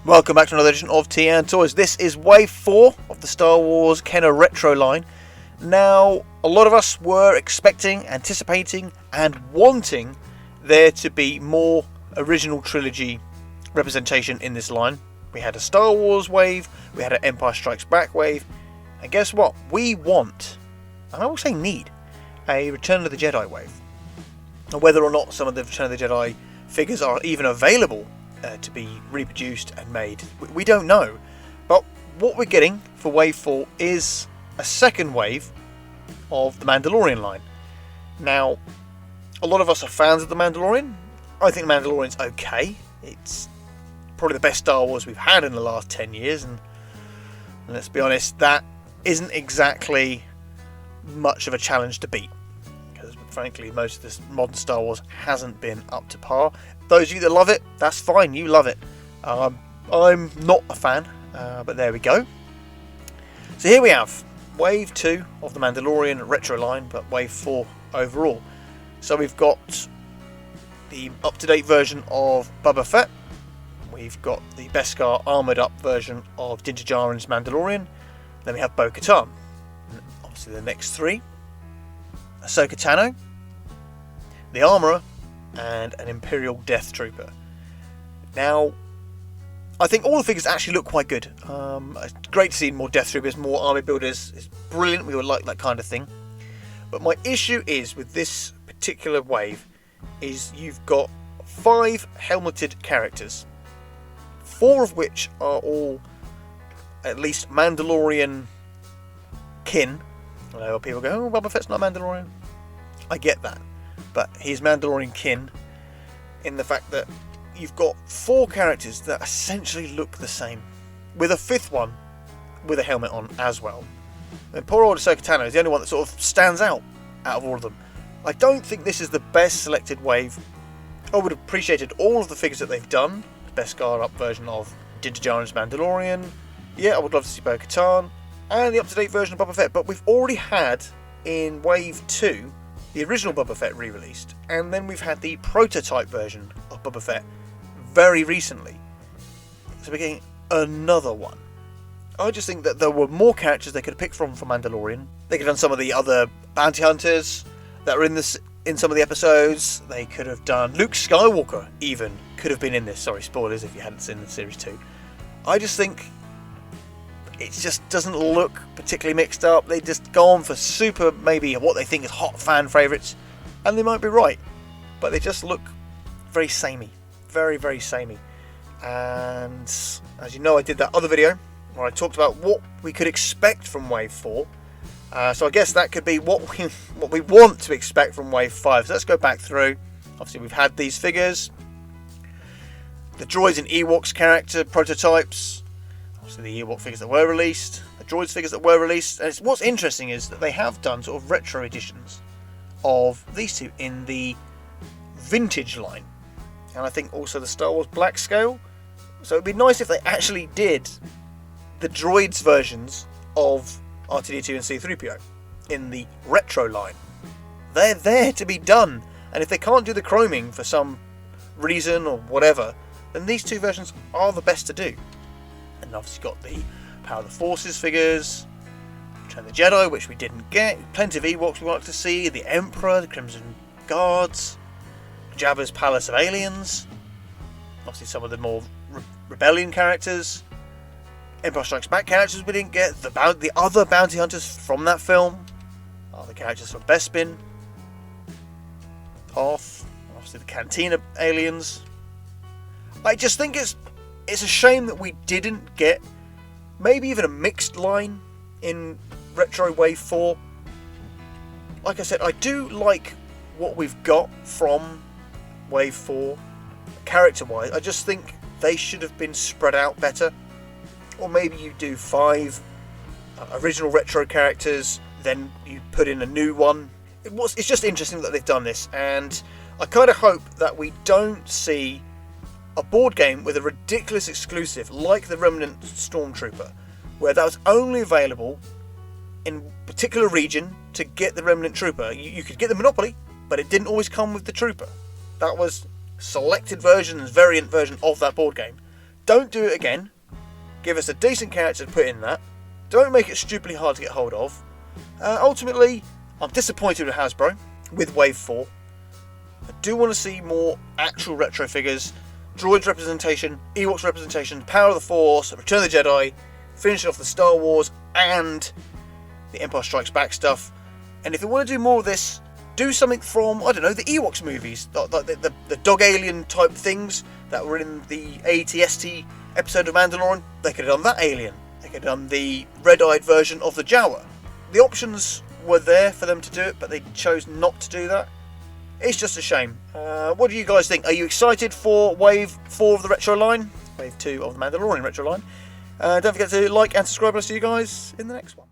Welcome back to another edition of Tea and Toys. This is Wave 4 of the Star Wars Kenner Retro line. Now, a lot of us were expecting, anticipating, and wanting there to be more original trilogy representation in this line. We had a Star Wars wave, we had an Empire Strikes Back wave, and guess what? We want, and I will say need, a Return of the Jedi wave. Now, whether or not some of the Return of the Jedi figures are even available to be reproduced and made, we don't know. But what we're getting for Wave 4 is a second wave of the Mandalorian line. Now, a lot of us are fans of the Mandalorian. I think Mandalorian's okay. It's probably the best Star Wars we've had in the last 10 years, and let's be honest, that isn't exactly much of a challenge to beat, because frankly most of this modern Star Wars hasn't been up to par. Those of you that love it, that's fine, you love it. I'm not a fan, but there we go. So here we have Wave 2 of the Mandalorian retro line, but Wave 4 overall. So we've got the up-to-date version of Boba Fett. We've got the Beskar armoured up version of Din Djarin's Mandalorian. Then we have Bo-Katan. And obviously the next three: Ahsoka Tano, the Armourer, and an Imperial Death Trooper. Now, I think all the figures actually look quite good. It's great to see more Death Troopers, more army builders. It's brilliant, we would like that kind of thing. But my issue is with this particular wave is you've got 5 helmeted characters, 4 of which are all at least Mandalorian kin. I know people go, oh, Boba Fett's not Mandalorian. I get that. But he's Mandalorian kin in the fact that you've got 4 characters that essentially look the same, with a 5th one with a helmet on as well. And poor old Ahsoka Tano is the only one that sort of stands out of all of them. I don't think this is the best selected wave. I would have appreciated all of the figures that they've done. The Beskar up version of Din Djarin's Mandalorian. Yeah, I would love to see Bo-Katan. And the up-to-date version of Boba Fett. But we've already had in Wave 2 the original Boba Fett re-released, and then we've had the prototype version of Boba Fett very recently. So we're getting another one. I just think that there were more characters they could have picked from Mandalorian. They could have done some of the other bounty hunters that were in some of the episodes. They could have done Luke Skywalker, even could have been in this. Sorry, spoilers if you hadn't seen the series 2. I just think it just doesn't look particularly mixed up. They just go on for super, maybe what they think is hot fan favourites, and they might be right, but they just look very samey, very, very samey. And as you know, I did that other video where I talked about what we could expect from Wave 4. So I guess that could be what we want to expect from Wave 5. So let's go back through. Obviously, we've had these figures, the Droids and Ewoks character prototypes. Obviously the Ewok figures that were released, the Droids figures that were released, and what's interesting is that they have done sort of retro editions of these two in the vintage line, and I think also the Star Wars Black Scale. So it'd be nice if they actually did the Droids versions of R2-D2 and C-3PO in the retro line. They're there to be done, and if they can't do the chroming for some reason or whatever, then these two versions are the best to do. And obviously got the Power of the Forces figures, Return of the Jedi, which we didn't get, plenty of Ewoks we like to see, the Emperor, the Crimson Guards, Jabba's Palace of Aliens, obviously some of the more Rebellion characters, Empire Strikes Back characters we didn't get, the other bounty hunters from that film, the characters from Bespin, Hoth, obviously the Cantina aliens. I just think it's a shame that we didn't get maybe even a mixed line in Retro Wave 4. Like I said, I do like what we've got from Wave 4 character-wise. I just think they should have been spread out better. Or maybe you do 5 original retro characters, then you put in a new one. It's just interesting that they've done this, and I kind of hope that we don't see a board game with a ridiculous exclusive like the Remnant Stormtrooper, where that was only available in a particular region to get the Remnant Trooper. You could get the Monopoly, but it didn't always come with the Trooper. That was selected versions, variant version of that board game. Don't do it again. Give us a decent character to put in that. Don't make it stupidly hard to get hold of. Ultimately, I'm disappointed with Hasbro, with Wave 4. I do want to see more actual retro figures, Droids representation, Ewoks representation, Power of the Force, Return of the Jedi, finishing off the Star Wars and the Empire Strikes Back stuff. And if you want to do more of this, do something from, I don't know, the Ewoks movies, the dog alien type things that were in the ATST episode of Mandalorian. They could have done that alien. They could have done the red-eyed version of the Jawa. The options were there for them to do it, but they chose not to do that. It's just a shame. What do you guys think? Are you excited for Wave 4 of the retro line? Wave 2 of the Mandalorian retro line? Don't forget to like and subscribe. I'll see you guys in the next one.